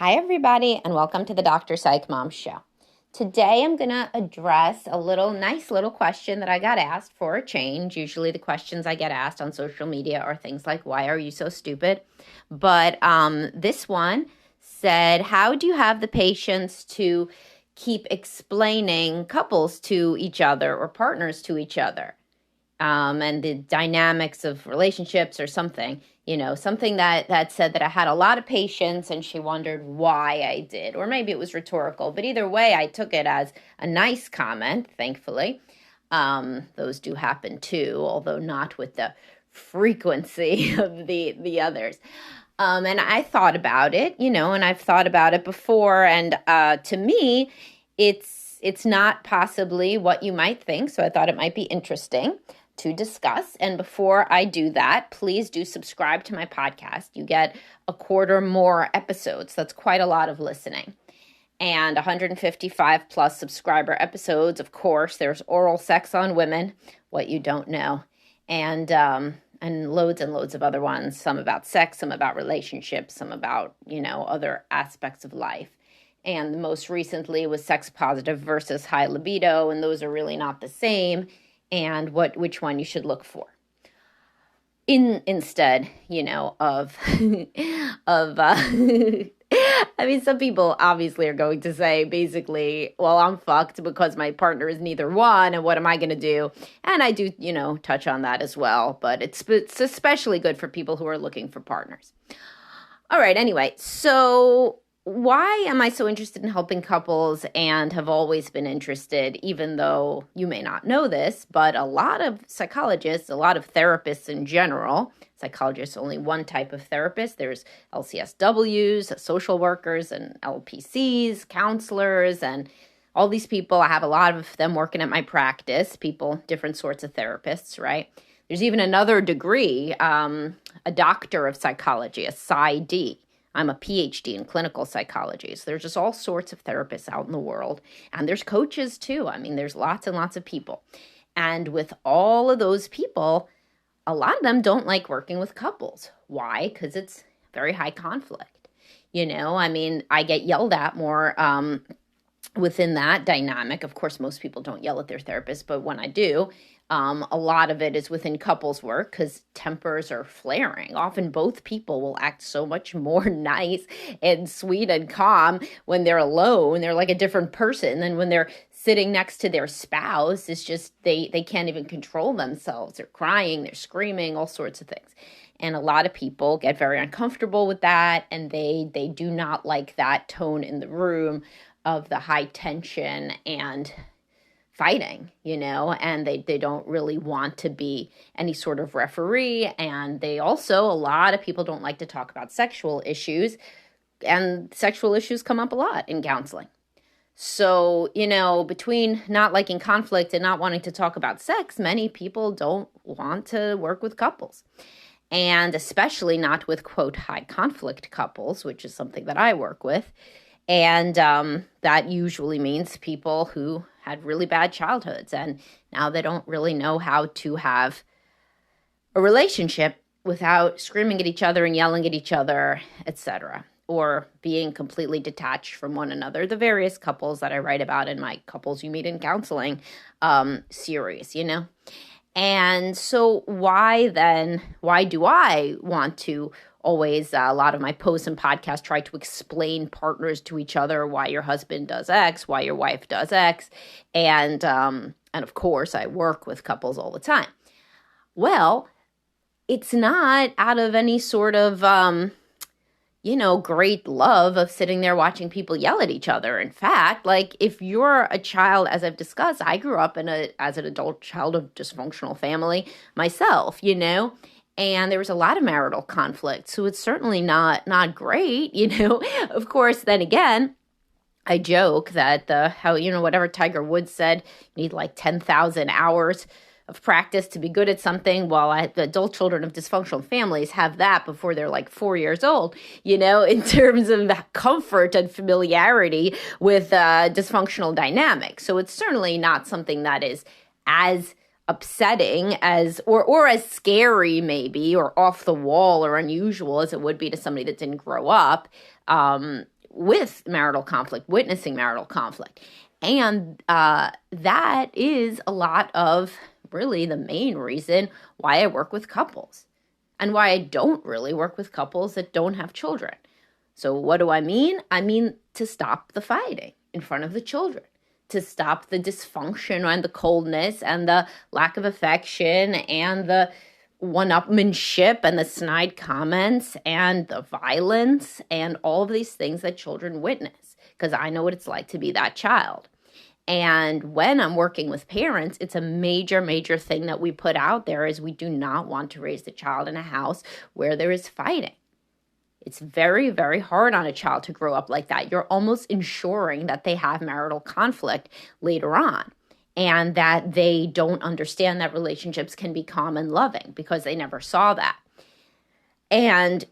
Hi, everybody, and welcome to the Dr. Psych Mom Show. Today, I'm going to address a nice little question that I got asked for a change. Usually, the questions I get asked on social media are things like, why are you so stupid? But this one said, how do you have the patience to keep explaining couples to each other or partners to each other? And the dynamics of relationships or something, something that said that I had a lot of patience and she wondered why I did, or maybe it was rhetorical, but either way, I took it as a nice comment, thankfully. Those do happen too, although not with the frequency of the others. And I thought about it, and I've thought about it before. And to me, it's not possibly what you might think. So I thought it might be interesting to discuss. And before I do that, please do subscribe to my podcast. You get a quarter more episodes. That's quite a lot of listening. And 155 plus subscriber episodes. Of course, there's oral sex on women, what you don't know. And loads of other ones, some about sex, some about relationships, some about, other aspects of life. And most recently was sex positive versus high libido, and those are really not the same, and which one you should look for. Instead, of some people obviously are going to say basically, well, I'm fucked because my partner is neither one, and what am I going to do? And I do, touch on that as well, but it's especially good for people who are looking for partners. All right, anyway, so why am I so interested in helping couples and have always been interested, even though you may not know this, but a lot of psychologists, a lot of therapists in general, psychologists only one type of therapist, there's LCSWs, social workers, and LPCs, counselors, and all these people. I have a lot of them working at my practice, different sorts of therapists, right? There's even another degree, a doctor of psychology, a PsyD. I'm a PhD in clinical psychology. So there's just all sorts of therapists out in the world. And there's coaches too. There's lots and lots of people. And with all of those people, a lot of them don't like working with couples. Why? Because it's very high conflict. I get yelled at more within that dynamic. Of course, most people don't yell at their therapist, but when I do, a lot of it is within couples work because tempers are flaring. Often both people will act so much more nice and sweet and calm when they're alone. They're like a different person than when they're sitting next to their spouse. It's just they can't even control themselves. They're crying, they're screaming, all sorts of things. And a lot of people get very uncomfortable with that, and they do not like that tone in the room of the high tension and fighting, and they don't really want to be any sort of referee. And they also, a lot of people don't like to talk about sexual issues, and sexual issues come up a lot in counseling. So, between not liking conflict and not wanting to talk about sex, many people don't want to work with couples. And especially not with, quote, high conflict couples, which is something that I work with. And that usually means people who had really bad childhoods, and now they don't really know how to have a relationship without screaming at each other and yelling at each other, etc., or being completely detached from one another. The various couples that I write about in my Couples You Meet in Counseling series, And so why do I want to always, a lot of my posts and podcasts try to explain partners to each other, why your husband does X, why your wife does X. And of course, I work with couples all the time. Well, it's not out of any sort of, great love of sitting there watching people yell at each other. In fact, if you're a child, as I've discussed, I grew up as an adult child of dysfunctional family myself, and there was a lot of marital conflict. So it's certainly not great, Of course, then again, I joke that whatever Tiger Woods said, you need like 10,000 hours of practice to be good at something, while the adult children of dysfunctional families have that before they're like 4 years old, in terms of comfort and familiarity with dysfunctional dynamics. So it's certainly not something that is as upsetting as or as scary maybe, or off the wall or unusual as it would be to somebody that didn't grow up with marital conflict, witnessing marital conflict. And that is a lot of really the main reason why I work with couples and why I don't really work with couples that don't have children. So what do I mean? I mean to stop the fighting in front of the children, to stop the dysfunction and the coldness and the lack of affection and the one-upmanship and the snide comments and the violence and all of these things that children witness, because I know what it's like to be that child. And when I'm working with parents, it's a major, major thing that we put out there is we do not want to raise the child in a house where there is fighting. It's very, very hard on a child to grow up like that. You're almost ensuring that they have marital conflict later on and that they don't understand that relationships can be calm and loving because they never saw that. And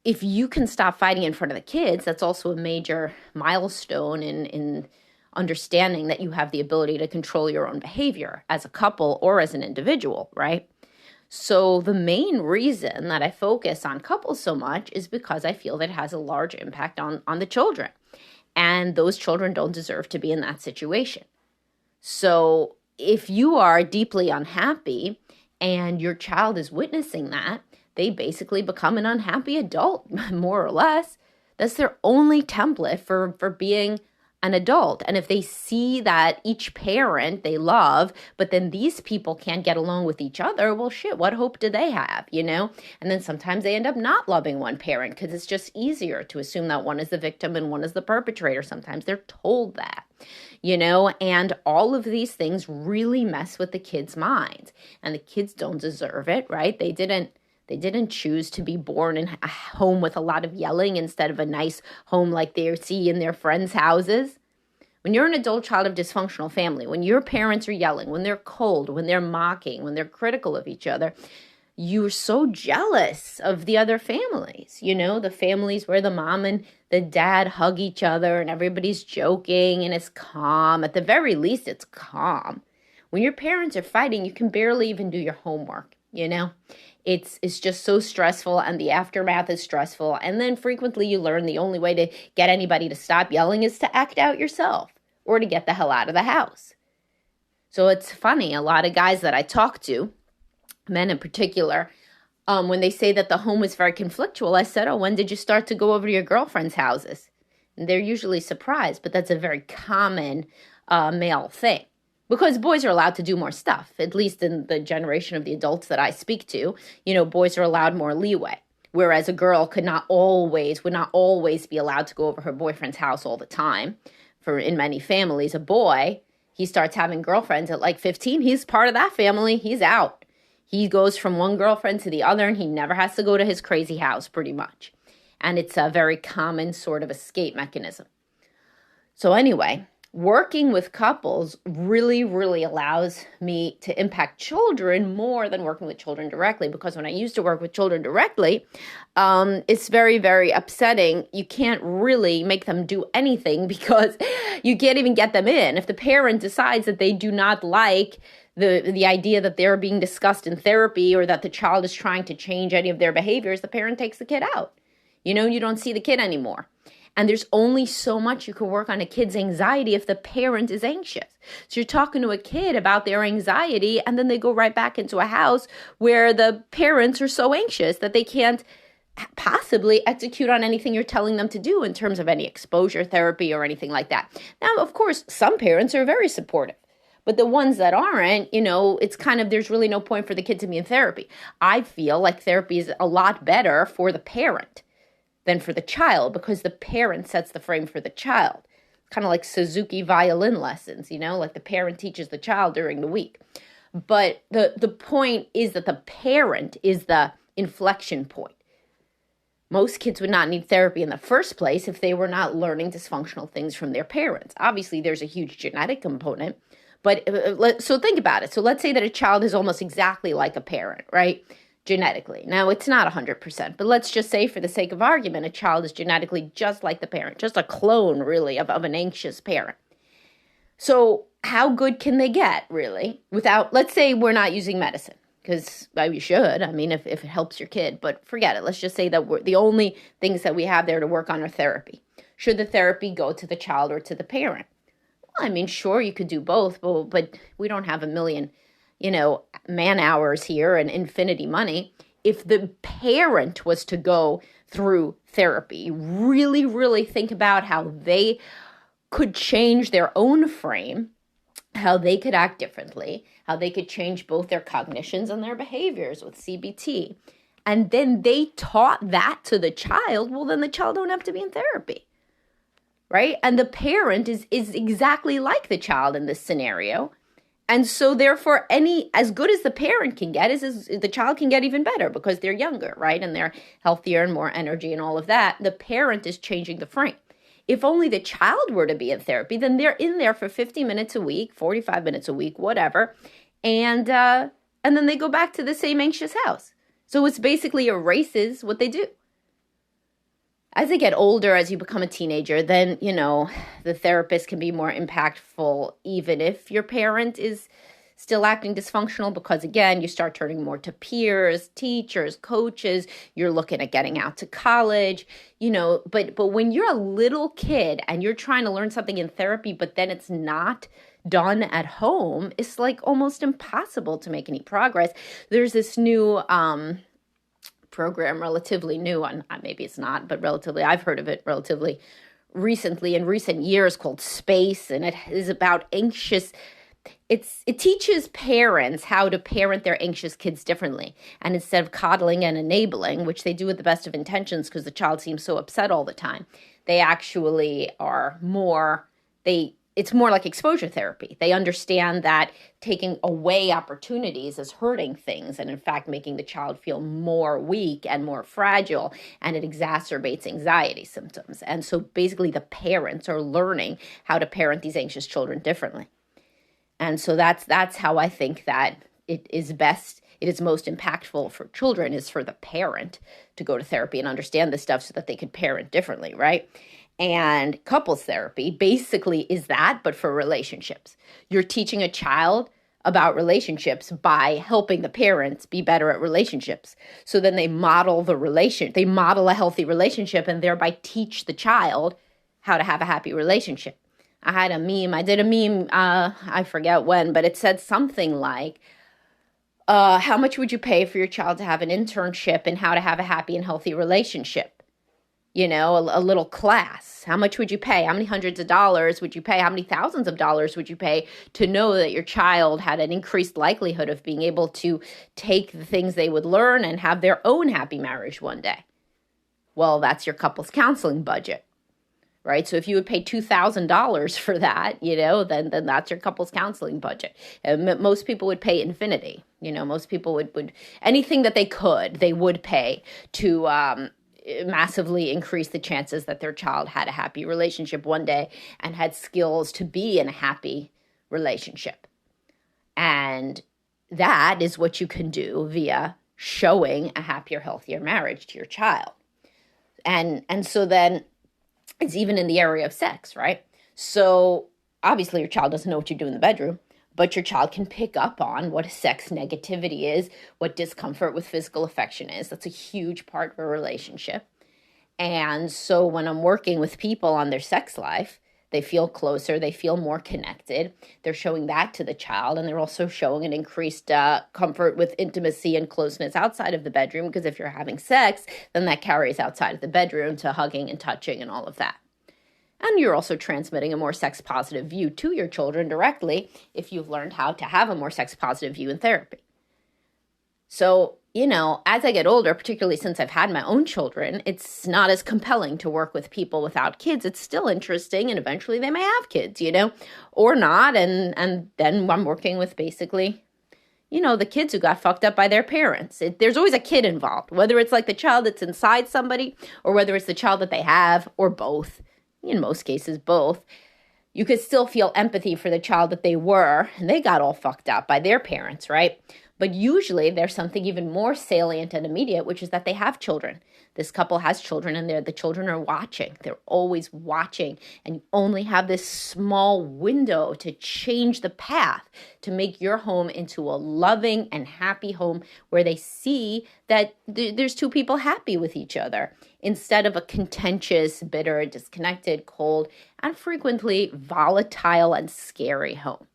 if you can stop fighting in front of the kids, that's also a major milestone in understanding that you have the ability to control your own behavior as a couple or as an individual, right? So the main reason that I focus on couples so much is because I feel that it has a large impact on the children. And those children don't deserve to be in that situation. So if you are deeply unhappy and your child is witnessing that, they basically become an unhappy adult, more or less. That's their only template for being an adult. And if they see that each parent they love, but then these people can't get along with each other, well, shit, what hope do they have, you know? And then sometimes they end up not loving one parent because it's just easier to assume that one is the victim and one is the perpetrator. Sometimes they're told that, you know, and all of these things really mess with the kids' minds. And the kids don't deserve it, right? They didn't choose to be born in a home with a lot of yelling instead of a nice home like they see in their friends' houses. When you're an adult child of dysfunctional family, when your parents are yelling, when they're cold, when they're mocking, when they're critical of each other, you're so jealous of the other families, you know, the families where the mom and the dad hug each other and everybody's joking and it's calm. At the very least, it's calm. When your parents are fighting, you can barely even do your homework, you know? It's just so stressful and the aftermath is stressful. And then frequently you learn the only way to get anybody to stop yelling is to act out yourself or to get the hell out of the house. So it's funny, a lot of guys that I talk to, men in particular, when they say that the home is very conflictual, I said, oh, when did you start to go over to your girlfriend's houses? And they're usually surprised, but that's a very common male thing. Because boys are allowed to do more stuff, at least in the generation of the adults that I speak to, you know, boys are allowed more leeway. Whereas a girl would not always be allowed to go over her boyfriend's house all the time. In many families, a boy, he starts having girlfriends at like 15. He's part of that family. He's out. He goes from one girlfriend to the other and he never has to go to his crazy house pretty much. And it's a very common sort of escape mechanism. So anyway, working with couples really, really allows me to impact children more than working with children directly. Because when I used to work with children directly, it's very, very upsetting. You can't really make them do anything because you can't even get them in. If the parent decides that they do not like the idea that they're being discussed in therapy or that the child is trying to change any of their behaviors, the parent takes the kid out. You know, you don't see the kid anymore. And there's only so much you can work on a kid's anxiety if the parent is anxious. So you're talking to a kid about their anxiety, and then they go right back into a house where the parents are so anxious that they can't possibly execute on anything you're telling them to do in terms of any exposure therapy or anything like that. Now, of course, some parents are very supportive. But the ones that aren't, you know, it's kind of, there's really no point for the kid to be in therapy. I feel like therapy is a lot better for the parent than for the child because the parent sets the frame for the child. Kind of like Suzuki violin lessons, you know, like the parent teaches the child during the week. But the point is that the parent is the inflection point. Most kids would not need therapy in the first place if they were not learning dysfunctional things from their parents. Obviously, there's a huge genetic component. But so think about it. So let's say that a child is almost exactly like a parent, right? Genetically. Now, it's not 100%, but let's just say for the sake of argument, a child is genetically just like the parent, just a clone, really, of an anxious parent. So how good can they get, really, without, let's say we're not using medicine, because you should, I mean, if it helps your kid, but forget it. Let's just say that the only things that we have there to work on are therapy. Should the therapy go to the child or to the parent? Well, I mean, sure, you could do both, but we don't have a million, man hours here and infinity money. If the parent was to go through therapy, really, really think about how they could change their own frame, how they could act differently, how they could change both their cognitions and their behaviors with CBT. And then they taught that to the child, well, then the child don't have to be in therapy, right? And the parent is exactly like the child in this scenario. And so therefore, as good as the parent can get, is the child can get even better because they're younger, right? And they're healthier and more energy and all of that. The parent is changing the frame. If only the child were to be in therapy, then they're in there for 50 minutes a week, 45 minutes a week, whatever. And then they go back to the same anxious house. So it's basically erases what they do. As they get older, as you become a teenager, then, the therapist can be more impactful, even if your parent is still acting dysfunctional, because again, you start turning more to peers, teachers, coaches, you're looking at getting out to college, but when you're a little kid and you're trying to learn something in therapy, but then it's not done at home, it's like almost impossible to make any progress. There's this new program, relatively new, and maybe it's not, but relatively, I've heard of it relatively recently in recent years, called SPACE, and it is about it teaches parents how to parent their anxious kids differently. And instead of coddling and enabling, which they do with the best of intentions because the child seems so upset all the time, they actually are it's more like exposure therapy. They understand that taking away opportunities is hurting things and in fact making the child feel more weak and more fragile, and it exacerbates anxiety symptoms. And so basically the parents are learning how to parent these anxious children differently. And so that's how I think that it is most impactful for children, is for the parent to go to therapy and understand this stuff so that they could parent differently, right? And couples therapy basically is that, but for relationships. You're teaching a child about relationships by helping the parents be better at relationships. So then they model a healthy relationship, and thereby teach the child how to have a happy relationship. I did a meme, I forget when, but it said something like, how much would you pay for your child to have an internship in how to have a happy and healthy relationship? A little class. How much would you pay? How many hundreds of dollars would you pay? How many thousands of dollars would you pay to know that your child had an increased likelihood of being able to take the things they would learn and have their own happy marriage one day? Well, that's your couples counseling budget, right? So if you would pay $2,000 for that, then that's your couples counseling budget. And most people would pay infinity. Most people would anything that they would pay to massively increase the chances that their child had a happy relationship one day and had skills to be in a happy relationship. And that is what you can do via showing a happier, healthier marriage to your child. And so then it's even in the area of sex, right? So obviously your child doesn't know what you do in the bedroom, but your child can pick up on what sex negativity is, what discomfort with physical affection is. That's a huge part of a relationship. And so when I'm working with people on their sex life, they feel closer, they feel more connected. They're showing that to the child, and they're also showing an increased comfort with intimacy and closeness outside of the bedroom, because if you're having sex, then that carries outside of the bedroom to hugging and touching and all of that. And you're also transmitting a more sex-positive view to your children directly if you've learned how to have a more sex-positive view in therapy. So, as I get older, particularly since I've had my own children, it's not as compelling to work with people without kids. It's still interesting, and eventually they may have kids, or not. And then I'm working with basically, the kids who got fucked up by their parents. There's always a kid involved, whether it's like the child that's inside somebody or whether it's the child that they have, or both. In most cases, both. You could still feel empathy for the child that they were, and they got all fucked up by their parents, right? But usually there's something even more salient and immediate, which is that they have children. This couple has children, and the children are watching. They're always watching. And you only have this small window to change the path, to make your home into a loving and happy home where they see that there's two people happy with each other, instead of a contentious, bitter, disconnected, cold, and frequently volatile and scary home.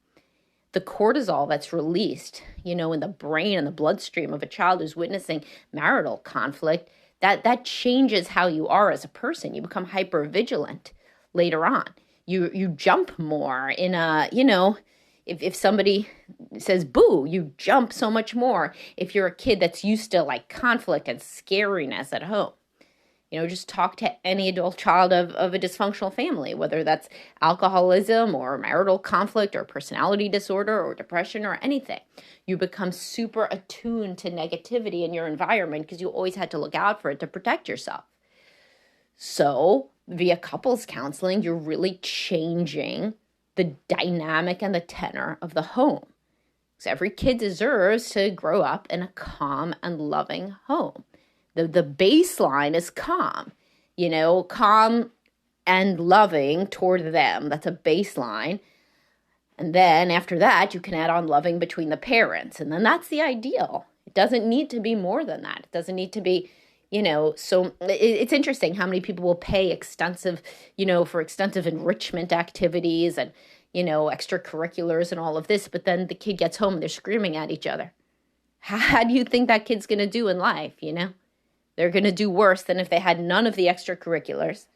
The cortisol that's released, in the brain and the bloodstream of a child who's witnessing marital conflict, that changes how you are as a person. You become hypervigilant later on. You jump more in if somebody says boo, you jump so much more if you're a kid that's used to like conflict and scariness at home. Just talk to any adult child of a dysfunctional family, whether that's alcoholism or marital conflict or personality disorder or depression or anything. You become super attuned to negativity in your environment because you always had to look out for it to protect yourself. So via couples counseling, you're really changing the dynamic and the tenor of the home. So every kid deserves to grow up in a calm and loving home. The baseline is calm, calm and loving toward them. That's a baseline. And then after that, you can add on loving between the parents. And then that's the ideal. It doesn't need to be more than that. It doesn't need to be, so it's interesting how many people will pay extensive, for extensive enrichment activities and, extracurriculars and all of this. But then the kid gets home and they're screaming at each other. How do you think that kid's going to do in life, They're going to do worse than if they had none of the extracurriculars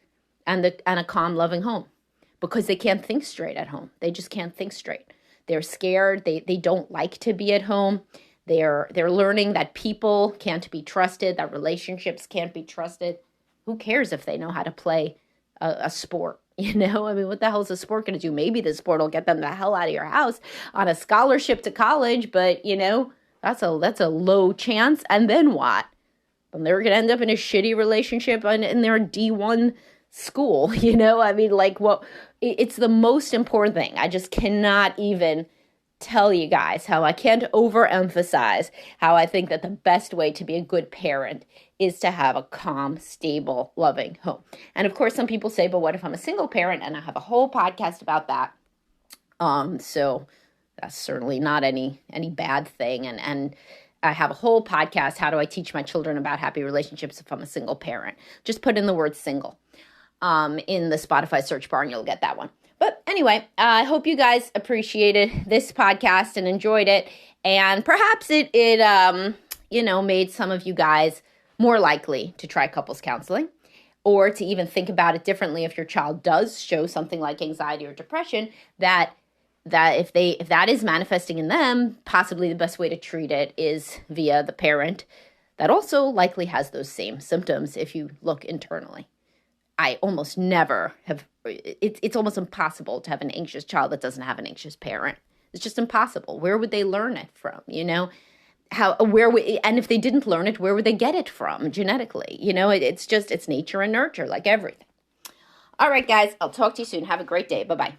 and a calm, loving home, because they can't think straight at home. They just can't think straight. They're scared. They don't like to be at home. They're learning that people can't be trusted, that relationships can't be trusted. Who cares if they know how to play a sport? What the hell is a sport going to do? Maybe the sport will get them the hell out of your house on a scholarship to college, but that's a low chance. And then what? And they're going to end up in a shitty relationship in their D1 school, it's the most important thing. I just cannot even tell you guys how I can't overemphasize how I think that the best way to be a good parent is to have a calm, stable, loving home. And of course, some people say, but what if I'm a single parent? And I have a whole podcast about that. So that's certainly not any bad thing. And I have a whole podcast, How Do I Teach My Children About Happy Relationships If I'm a Single Parent? Just put in the word single in the Spotify search bar and you'll get that one. But anyway, I hope you guys appreciated this podcast and enjoyed it. And perhaps it made some of you guys more likely to try couples counseling, or to even think about it differently if your child does show something like anxiety or depression, that if that is manifesting in them, possibly the best way to treat it is via the parent that also likely has those same symptoms if you look internally. I almost never have, it's almost impossible to have an anxious child that doesn't have an anxious parent. It's just impossible. Where would they learn it from, and if they didn't learn it, where would they get it from genetically? It's nature and nurture, like everything. All right, guys, I'll talk to you soon. Have a great day. Bye-bye.